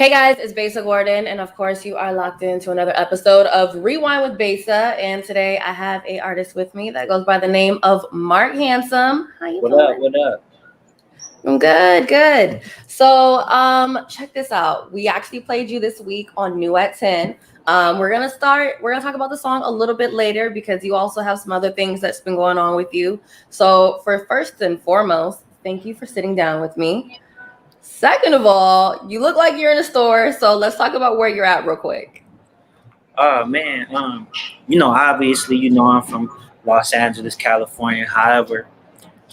Hey guys, it's Besa Gordon, and of course, you are locked into another episode of Rewind with Besa. And today, I have a artist with me that goes by the name of Marc Handsome. How you What doing? up? What up? I'm good, good. So, check this out. We actually played you this week on New at 10. We're gonna talk about the song a little bit later because you also have some other things that's been going on with you. So, for first and foremost, thank you for sitting down with me. Second of all, you look like you're in a store, so let's talk about where you're at real quick. Oh man, obviously, I'm from Los Angeles, California. However,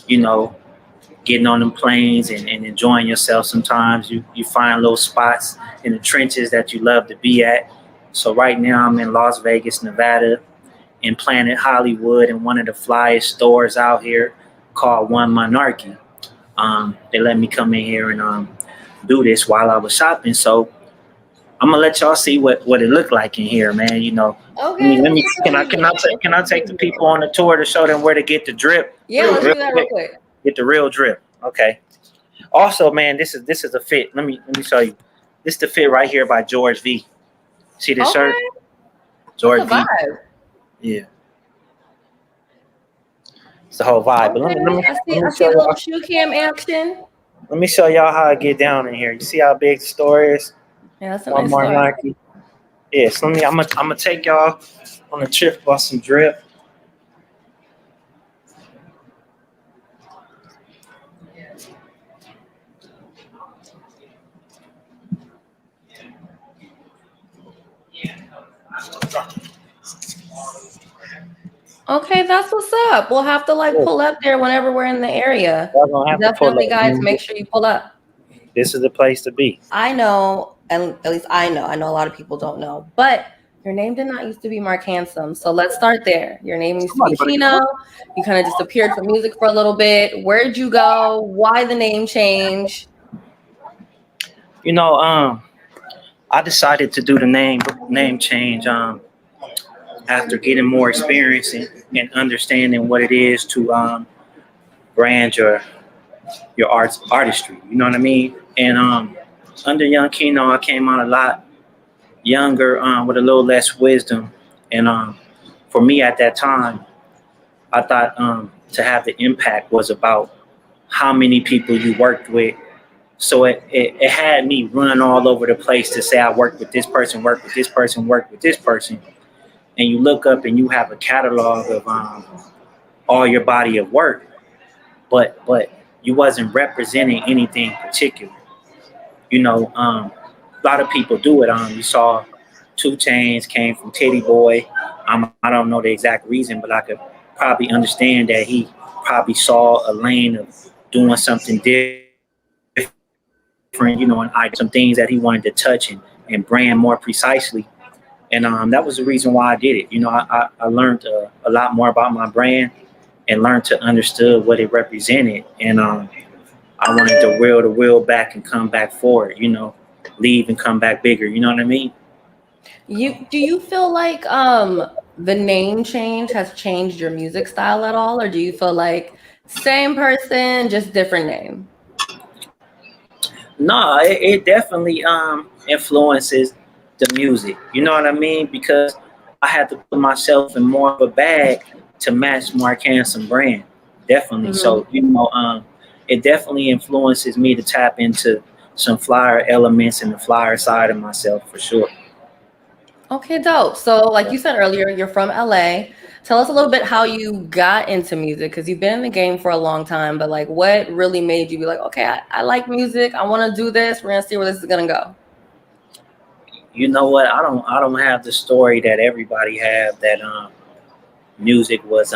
you know, getting on them planes and enjoying yourself sometimes, you find little spots in the trenches that you love to be at. So right now I'm in Las Vegas, Nevada, in Planet Hollywood in one of the flyest stores out here called One Monarchy. They let me come in here and do this while I was shopping. So I'm gonna let y'all see what it looked like in here, man. Okay, Let me let's show you. can I take the people on the tour to show them where to get the drip? Yeah, let's Real do that real quick. quick. Get the real drip. Okay. Also, man, this is a fit. Let me show you. This is the fit right here by George V. See this shirt? Okay, George that's a V. vibe. Yeah, it's the whole vibe. But Okay, let I me see show the little y'all. shoe cam action. Let me show y'all how I get down in here. You see how big the store is? Yeah, that's a One nice more store. Nike. Yeah, so I'm gonna take y'all on a trip about some drip. Okay, that's what's up. We'll have to like Y'all pull up there whenever we're in the area. gonna have to pull Definitely, up. guys, make sure you pull up. This is the place to be. I know, and at least I know a lot of people don't know, but your name did not used to be Marc Handsome. So let's start there. Your name used to be Somebody better come Chino. up. You kind of just appeared for music for a little bit. Where'd you go? Why the name change? You know, I decided to do the name change after getting more experience and understanding what it is to brand your artistry. You know what I mean? And under Young Kino, I came out a lot younger, with a little less wisdom. And for me at that time, I thought to have the impact was about how many people you worked with. So it had me run all over the place to say I worked with this person, worked with this person, worked with this person. And you look up and you have a catalog of all your body of work, but you wasn't representing anything particular. A lot of people do it. You saw Two Chains came from Teddy Boy. I don't know the exact reason, but I could probably understand that he probably saw a lane of doing something different, and some things that he wanted to touch and brand more precisely. And that was the reason why I did it. I learned a lot more about my brand and learned to understood what it represented. And I wanted to reel the wheel back and come back forward, leave and come back bigger. You know what I mean? Do you feel like the name change has changed your music style at all, or do you feel like same person, just different name? No, it definitely influences the music. You know what I mean? Because I had to put myself in more of a bag to match Marc Hanson brand. Definitely. Mhm. So it definitely influences me to tap into some flyer elements and the flyer side of myself for sure. Okay, dope. So, like you said earlier, you're from LA. Tell us a little bit how you got into music because you've been in the game for a long time. But like, what really made you be like, okay, I like music. I want to do this. We're gonna see where this is gonna go. You know what? I don't have the story that everybody have that music was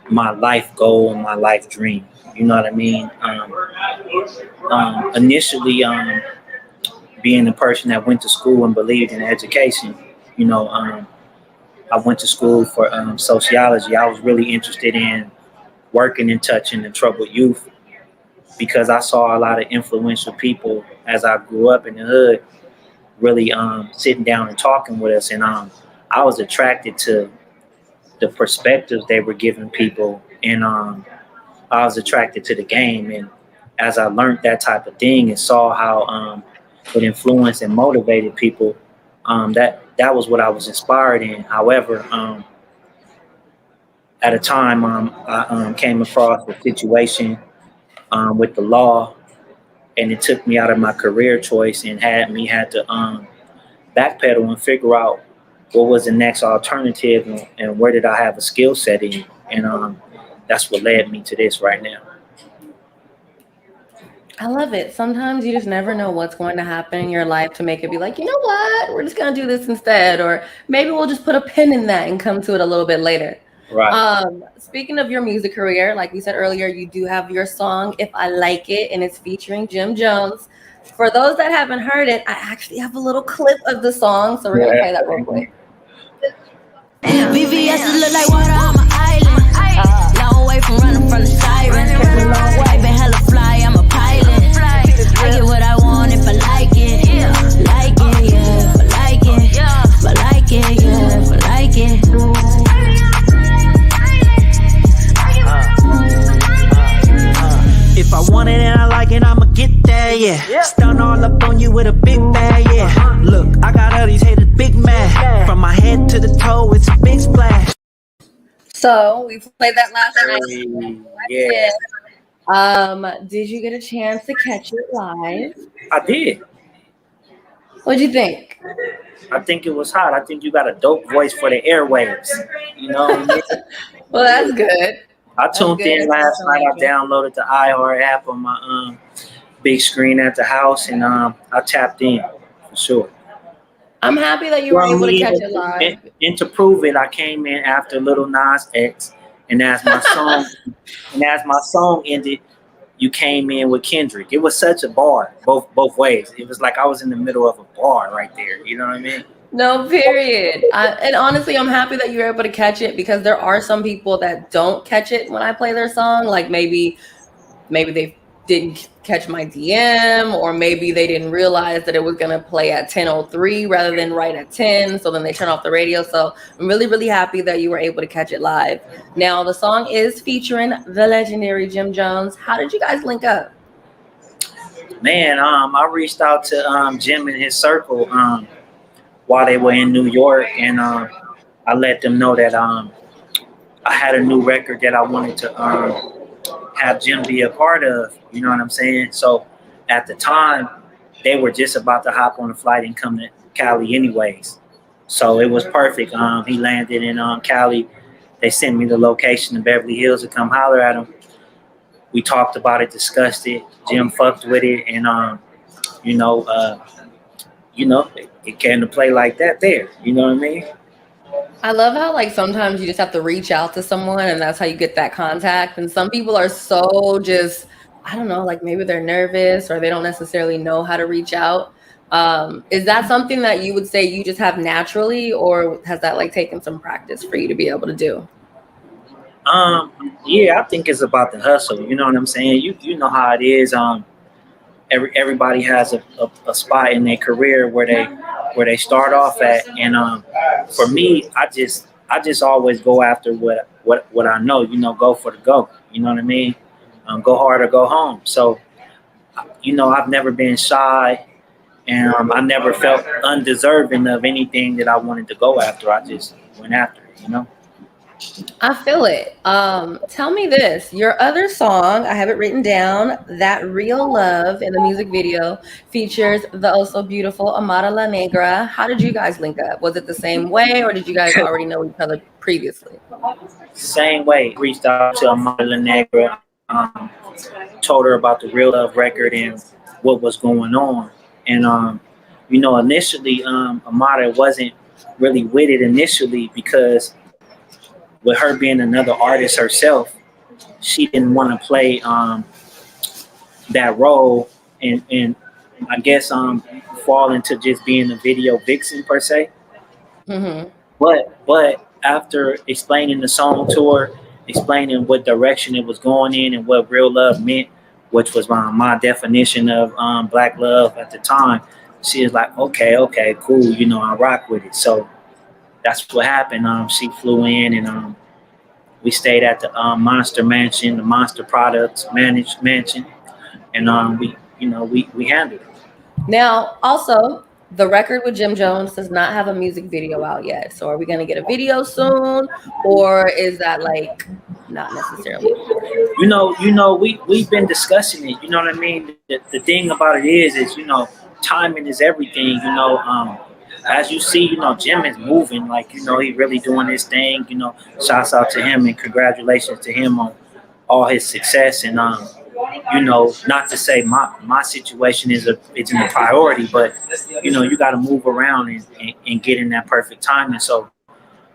my life goal and my life dream. You know what I mean? Initially, being a person that went to school and believed in education, you know, um, I went to school for sociology. I was really interested in working and touching the troubled youth because I saw a lot of influential people as I grew up in the hood really sitting down and talking with us. And I was attracted to the perspectives they were giving people. And I was attracted to the game. And as I learned that type of thing and saw how it influenced and motivated people. That was what I was inspired in. However, at a time, I came across a situation with the law, and it took me out of my career choice and had to backpedal and figure out what was the next alternative, and where did I have a skill set in, and that's what led me to this right now. I love it. Sometimes you just never know what's going to happen in your life to make it be like, you know what? We're just going to do this instead. Or maybe we'll just put a pin in that and come to it a little bit later. Right. Speaking of your music career, like we said earlier, you do have your song, If I Like It, and it's featuring Jim Jones. For those that haven't heard it, I actually have a little clip of the song. So we're going to play that real quick. VVS look like water on my island. Long way from running from the sirens. I've been hella fly, I'm a pilot. I get what I want if I like it. Like it, yeah. If I like it. If I like it, yeah. If I like it. If I want it and I like it, I'ma get there, yeah. Stun all up on you with a big bag, yeah. Look, I got all these haters big mad. From my head to the toe, it's a big splash. So we played that last night. Yeah, Did you get a chance to catch it live? I did. What'd you think? I think it was hot. I think you got a dope voice for the airwaves. You know what I mean? Well, that's good. I tuned good. in last night. I downloaded the iHeart app on my big screen at the house, and I tapped in for sure. I'm happy that you were able to catch it live. And to prove it, I came in after Little Nas X, and as my song ended, you came in with Kendrick. It was such a bar, both ways. It was like I was in the middle of a bar right there. You know what I mean? No, period. And honestly, I'm happy that you were able to catch it, because there are some people that don't catch it when I play their song. Like maybe they didn't catch my DM, or maybe they didn't realize that it was gonna play at 10:03 rather than right at 10. So then they turn off the radio. So I'm really, really happy that you were able to catch it live. Now the song is featuring the legendary Jim Jones. How did you guys link up? Man, I reached out to Jim and his circle while they were in New York, and I let them know that I had a new record that I wanted to have Jim be a part of. You know what I'm saying? So at the time, they were just about to hop on a flight and come to Cali anyways. So it was perfect. He landed in Cali. They sent me the location in Beverly Hills to come holler at him. We talked about it, discussed it. Jim fucked with it, and it came to play like that there. You know what I mean? I love how like sometimes you just have to reach out to someone and that's how you get that contact. And some people are so just, I don't know, like maybe they're nervous or they don't necessarily know how to reach out. Is that something that you would say you just have naturally, or has that like taken some practice for you to be able to do? Yeah, I think it's about the hustle. You know what I'm saying? You know how it is. Everybody has a spot in their career where they start off at, and for me, I just always go after what I know. You know, go for the go. You know what I mean? Go hard or go home. So, I've never been shy, and I never felt undeserving of anything that I wanted to go after. I just went after it. I feel it. Tell me this. Your other song, I have it written down, That Real Love, in the music video features the also beautiful Amara La Negra. How did you guys link up? Was it the same way, or did you guys already know each other previously? Same way. Reached out to Amara La Negra, told her about the Real Love record and what was going on. And initially, Amara wasn't really with it initially, because with her being another artist herself, she didn't want to play that role and I guess fall into just being a video vixen per se. Mm-hmm. But after explaining the song to her, explaining what direction it was going in and what real love meant, which was my definition of black love at the time, she was like, okay, cool, I rock with it. So that's what happened. She flew in, and we stayed at the Monster Mansion, the Monster Products Managed Mansion, and we handled it. Now, also, the record with Jim Jones does not have a music video out yet. So are we going to get a video soon, or is that like not necessarily? We've been discussing it. You know what I mean? The thing about it is timing is everything. As you see, Jim is moving. Like, he really doing his thing. Shouts out to him and congratulations to him on all his success. And not to say my situation isn't a priority, but you got to move around and get in that perfect time. And so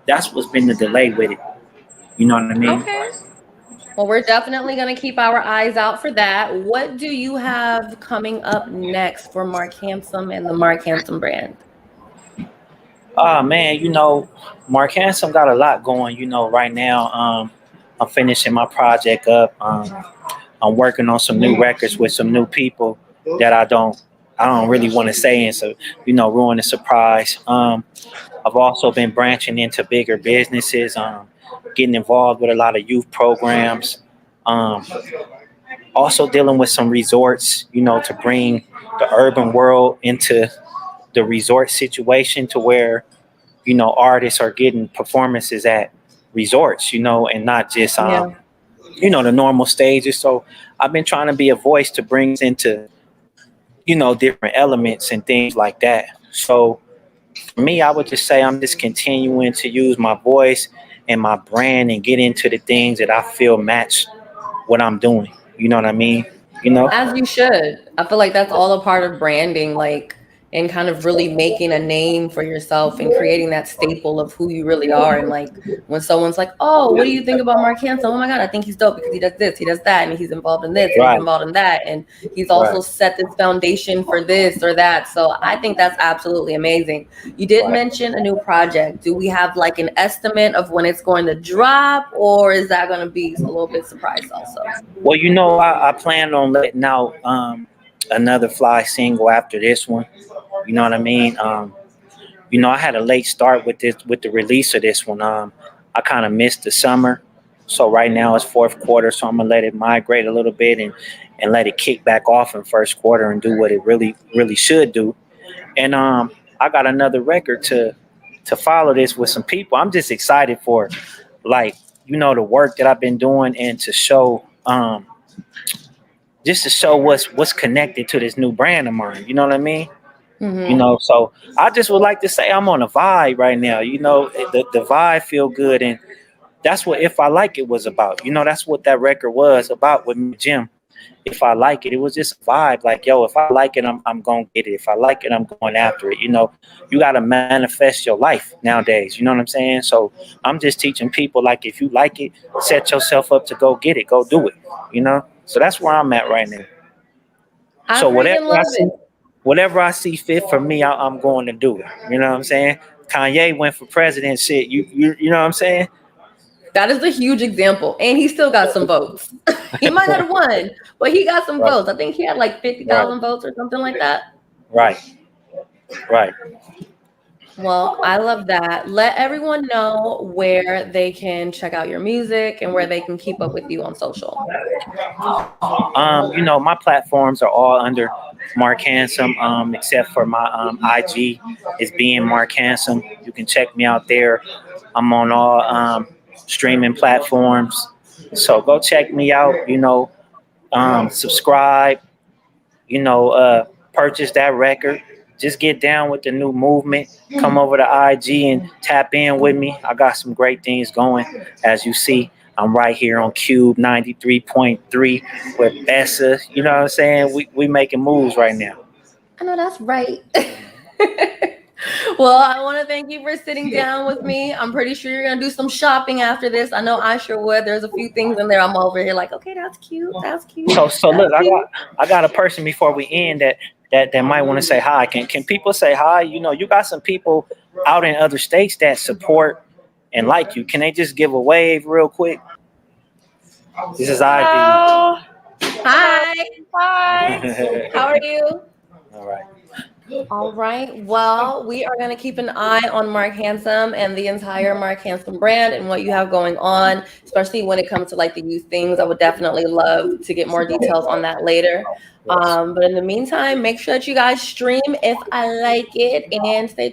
that's what's been the delay with it. You know what I mean? Okay. Well, we're definitely going to keep our eyes out for that. What do you have coming up next for Marc Handsome and the Marc Handsome brand? Oh man, Marc Handsome got a lot going. Right now, I'm finishing my project up. I'm working on some new records with some new people that I don't really want to say, and so ruin the surprise. I've also been branching into bigger businesses, getting involved with a lot of youth programs. Also dealing with some resorts, to bring the urban world into the resort situation to where artists are getting performances at resorts, and not just the normal stages. So I've been trying to be a voice to bring into different elements and things like that. So for me, I would just say I'm just continuing to use my voice and my brand and get into the things that I feel match what I'm doing. You know what I mean? As you should. I feel like that's all a part of branding, like, and kind of really making a name for yourself and creating that staple of who you really are. And like when someone's like, "Oh, what do you think about Marc Hanson?" Oh my God, I think he's dope because he does this, he does that, and he's involved in this, and he's Right. involved in that, and he's also set this foundation for this or that. So I think that's absolutely amazing. You did mention a new project. Do we have like an estimate of when it's going to drop, or is that going to be a little bit surprised also? Well, I plan on letting out another fly single after this one. You know what I mean? I had a late start with the release of this one. I kind of missed the summer, so right now it's fourth quarter. So I'm gonna let it migrate a little bit and let it kick back off in first quarter and do what it really really should do. And I got another record to follow this with some people. I'm just excited for, like, the work that I've been doing and to show just to show what's connected to this new brand of mine. You know what I mean? So I just would like to say I'm on a vibe right now. The vibe feel good, and that's what If I Like It was about. That's what that record was about with me, Jim. If I like it, it was just a vibe. Like, yo, if I like it, I'm gonna get it. If I like it, I'm going after it. You gotta manifest your life nowadays. You know what I'm saying? So I'm just teaching people, like, if you like it, set yourself up to go get it, go do it. So that's where I'm at right now. I So freaking love it. whatever I see fit for me, I'm going to do it. You know what I'm saying? Kanye went for president shit. You know what I'm saying? That is a huge example. And he still got some votes. He might not have won, but he got some votes. I think he had like 50,000 votes or something like that. Right. Well, I love that. Let everyone know where they can check out your music and where they can keep up with you on social. My platforms are all under Marc Handsome, except for my IG is being Marc Handsome. You can check me out there. I'm on all streaming platforms. So go check me out, subscribe, purchase that record. Just get down with the new movement. Come over to IG and tap in with me. I got some great things going. As you see, I'm right here on Cube 93.3 with Besa. You know what I'm saying? We making moves right now. I know that's right. Well, I want to thank you for sitting down with me. I'm pretty sure you're going to do some shopping after this. I know I sure would. There's a few things in there. I'm over here like, okay, that's cute. That's cute. So look, I got a person before we end that might want to say hi. Can people say hi? You got some people out in other states that support and like you. Can they just give a wave real quick? This is Ivy. Hello. Hi. How are you? All right. All right. Well, we are going to keep an eye on Mark Handsome and the entire Mark Handsome brand and what you have going on, especially when it comes to like the youth things. I would definitely love to get more details on that later. But in the meantime, make sure that you guys stream If I Like It and stay